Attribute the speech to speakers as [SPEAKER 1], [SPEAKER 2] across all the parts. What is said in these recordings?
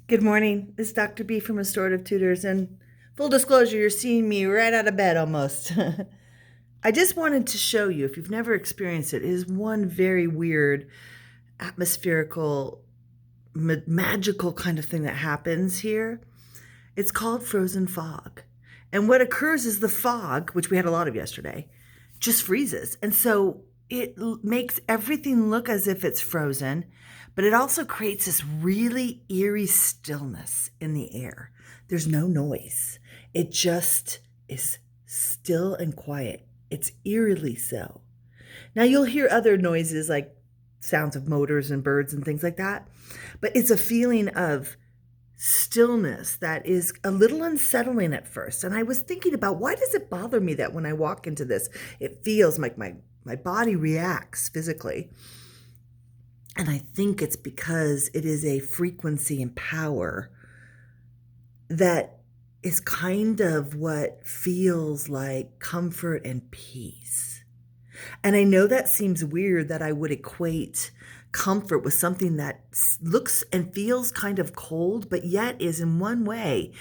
[SPEAKER 1] Good morning. This is Dr. B from Restorative Tutors, and full disclosure, you're seeing me right out of bed almost. I just wanted to show you, if you've never experienced it, it is one very weird atmospherical, magical kind of thing that happens here. It's called frozen fog. And what occurs is the fog, which we had a lot of yesterday, just freezes. And so it makes everything look as if it's frozen, but it also creates this really eerie stillness in the air. There's no noise. It just is still and quiet. It's eerily so. Now you'll hear other noises like sounds of motors and birds and things like that, but it's a feeling of stillness that is a little unsettling at first. And I was thinking about, why does it bother me that when I walk into this, it feels like my body reacts physically? And I think it's because it is a frequency and power that is kind of what feels like comfort and peace. And I know that seems weird that I would equate comfort with something that looks and feels kind of cold, but yet is in one way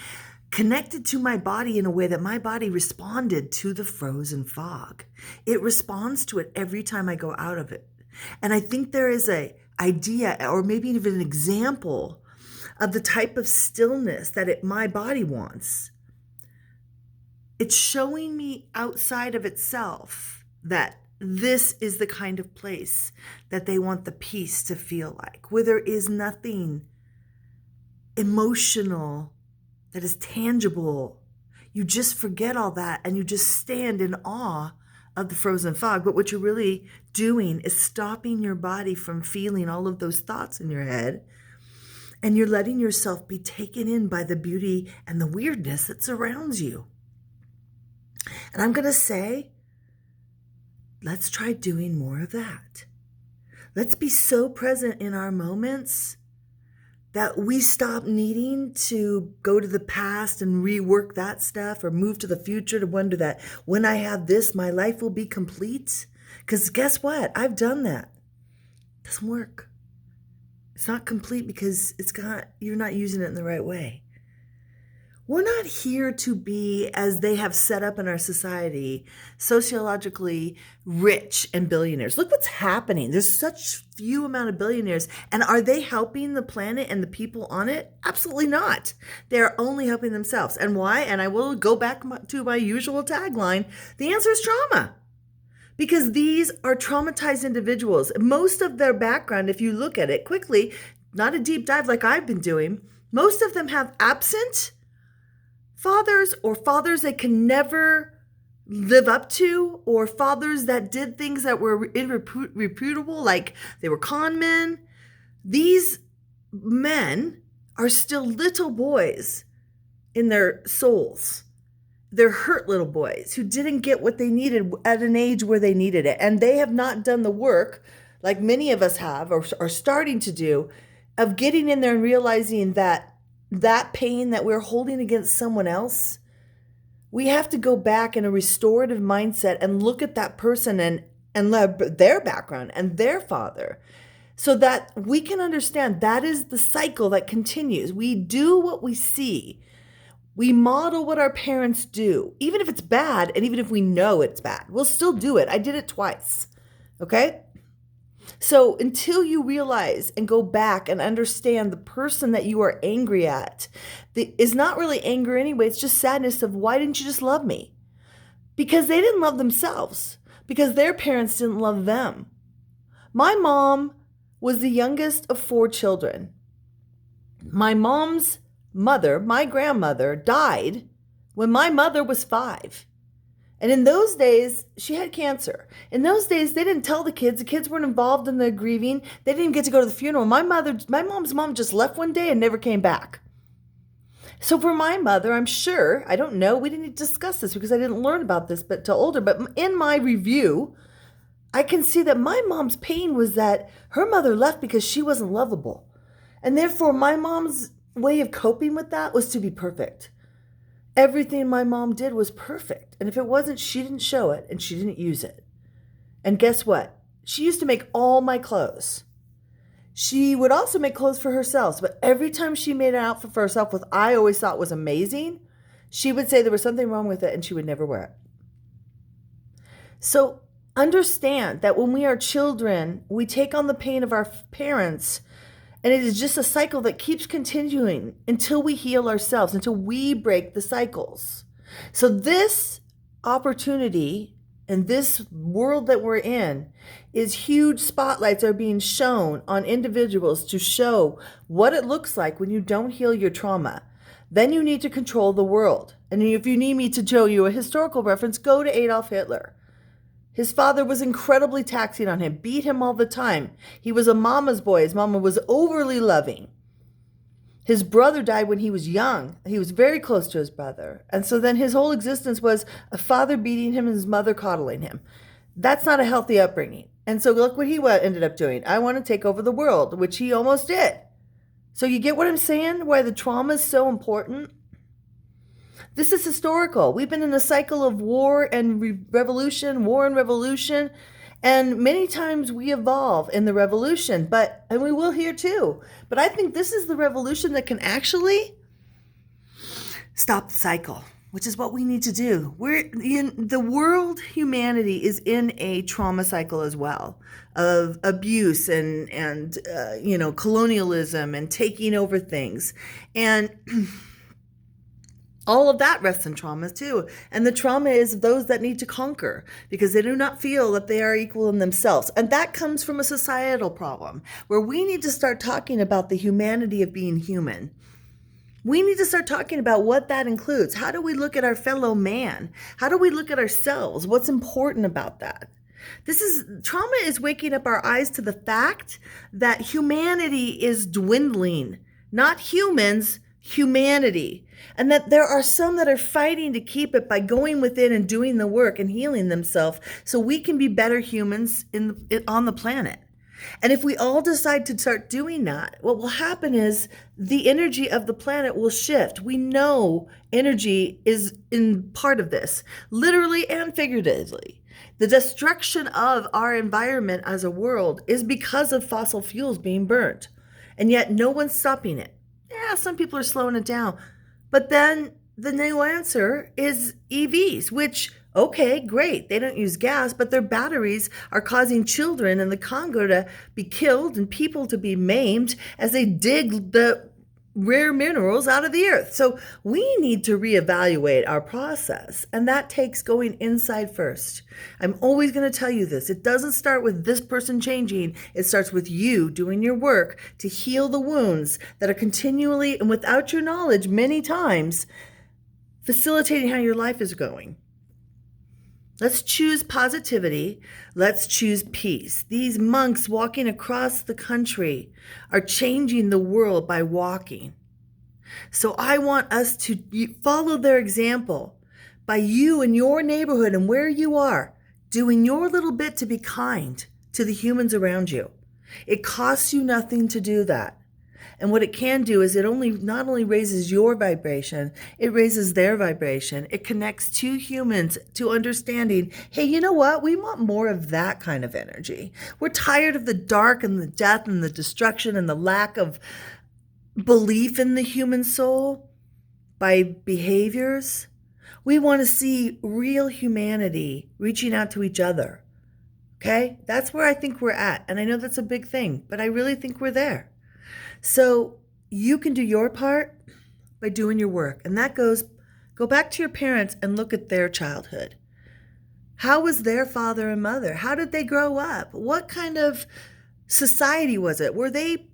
[SPEAKER 1] connected to my body in a way that my body responded to the frozen fog. It responds to it every time I go out of it. And I think there is a idea, or maybe even an example, of the type of stillness that my body wants. It's showing me outside of itself that this is the kind of place that they want the peace to feel like, where there is nothing emotional that is tangible. You just forget all that and you just stand in awe of the frozen fog. But what you're really doing is stopping your body from feeling all of those thoughts in your head, and you're letting yourself be taken in by the beauty and the weirdness that surrounds you. And I'm going to say, let's try doing more of that. Let's be so present in our moments that we stop needing to go to the past and rework that stuff, or move to the future to wonder that when I have this, my life will be complete. Because guess what? I've done that. It doesn't work. It's not complete because you're not using it in the right way. We're not here to be, as they have set up in our society, sociologically rich and billionaires. Look what's happening. There's such few amount of billionaires. And are they helping the planet and the people on it? Absolutely not. They're only helping themselves. And why? And I will go back to my usual tagline. The answer is trauma. Because these are traumatized individuals. Most of their background, if you look at it quickly, not a deep dive like I've been doing, most of them have absent fathers, or fathers they can never live up to, or fathers that did things that were irreputable, like they were con men. These men are still little boys in their souls. They're hurt little boys who didn't get what they needed at an age where they needed it. And they have not done the work, like many of us have, or are starting to do, of getting in there and realizing that pain that we're holding against someone else, we have to go back in a restorative mindset and look at that person and their background and their father, so that we can understand that is the cycle that continues. We do what we see. We model what our parents do, even if it's bad, and even if we know it's bad, we'll still do it. I did it twice, okay? So until you realize and go back and understand the person that you are angry at is not really anger anyway, it's just sadness of, why didn't you just love me? Because they didn't love themselves, because their parents didn't love them. My mom was the youngest of 4 children. My mom's mother, my grandmother, died when my mother was 5. And in those days, she had cancer. In those days, they didn't tell the kids weren't involved in the grieving. They didn't even get to go to the funeral. My mom's mom just left one day and never came back. So for my mother, I'm sure, I don't know, we didn't discuss this because I didn't learn about this but till older, but in my review, I can see that my mom's pain was that her mother left because she wasn't lovable. And therefore, my mom's way of coping with that was to be perfect. Everything my mom did was perfect. And if it wasn't, she didn't show it and she didn't use it. And guess what? She used to make all my clothes. She would also make clothes for herself, but every time she made an outfit for herself, what I always thought was amazing, she would say there was something wrong with it and she would never wear it. So understand that when we are children, we take on the pain of our parents, and it is just a cycle that keeps continuing until we heal ourselves, until we break the cycles. So this opportunity and this world that we're in is huge spotlights are being shown on individuals to show what it looks like when you don't heal your trauma. Then you need to control the world. And if you need me to show you a historical reference, go to Adolf Hitler. His father was incredibly taxing on him, beat him all the time. He was a mama's boy. His mama was overly loving. His brother died when he was young. He was very close to his brother. And so then his whole existence was a father beating him and his mother coddling him. That's not a healthy upbringing. And so look what he ended up doing. I want to take over the world, which he almost did. So you get what I'm saying? Why the trauma is so important? This is historical. We've been in a cycle of war and revolution, war and revolution, and many times we evolve in the revolution, and we will here too. But I think this is the revolution that can actually stop the cycle, which is what we need to do. We're in the world, humanity is in a trauma cycle as well of abuse and colonialism and taking over things. And all of that rests in trauma too. And the trauma is those that need to conquer because they do not feel that they are equal in themselves. And that comes from a societal problem where we need to start talking about the humanity of being human. We need to start talking about what that includes. How do we look at our fellow man? How do we look at ourselves? What's important about that? Trauma is waking up our eyes to the fact that humanity is dwindling, not humans, humanity. And that there are some that are fighting to keep it by going within and doing the work and healing themselves so we can be better humans on the planet. And if we all decide to start doing that, what will happen is the energy of the planet will shift. We know energy is in part of this, literally and figuratively. The destruction of our environment as a world is because of fossil fuels being burnt. And yet no one's stopping it. Yeah, some people are slowing it down. But then the new answer is EVs, which, okay, great. They don't use gas, but their batteries are causing children in the Congo to be killed and people to be maimed as they dig the rare minerals out of the earth. So we need to reevaluate our process, and that takes going inside first. I'm always going to tell you this. It doesn't start with this person changing. It starts with you doing your work to heal the wounds that are continually and without your knowledge many times facilitating how your life is going. Let's choose positivity. Let's choose peace. These monks walking across the country are changing the world by walking. So I want us to follow their example by you in your neighborhood and where you are, doing your little bit to be kind to the humans around you. It costs you nothing to do that. And what it can do is it not only raises your vibration, it raises their vibration. It connects two humans to understanding, hey, you know what? We want more of that kind of energy. We're tired of the dark and the death and the destruction and the lack of belief in the human soul by behaviors. We want to see real humanity reaching out to each other. Okay? That's where I think we're at. And I know that's a big thing, but I really think we're there. So you can do your part by doing your work. And that go back to your parents and look at their childhood. How was their father and mother? How did they grow up? What kind of society was it? Were they,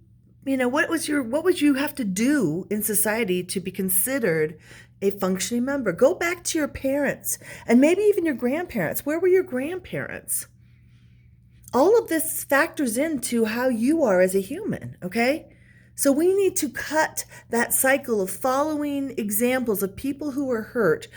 [SPEAKER 1] what would you have to do in society to be considered a functioning member? Go back to your parents and maybe even your grandparents. Where were your grandparents? All of this factors into how you are as a human, okay? So we need to cut that cycle of following examples of people who hurt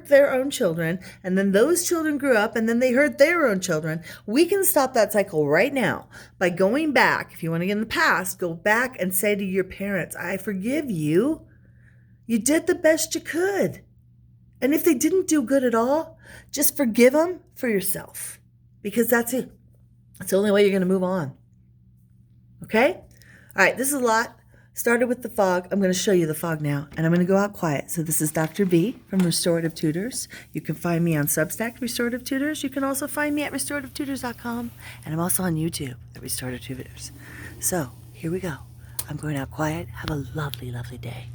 [SPEAKER 1] their own children, and then those children grew up and then they hurt their own children. We can stop that cycle right now by going back. If you want to get in the past, go back and say to your parents, I forgive you. You did the best you could. And if they didn't do good at all, just forgive them for yourself, because that's it. It's the only way you're going to move on. Okay? All right, this is a lot. Started with the fog. I'm going to show you the fog now, and I'm going to go out quiet. So this is Dr. B from Restorative Tutors. You can find me on Substack, Restorative Tutors. You can also find me at restorativetutors.com, and I'm also on YouTube at Restorative Tutors. So here we go. I'm going out quiet. Have a lovely, lovely day.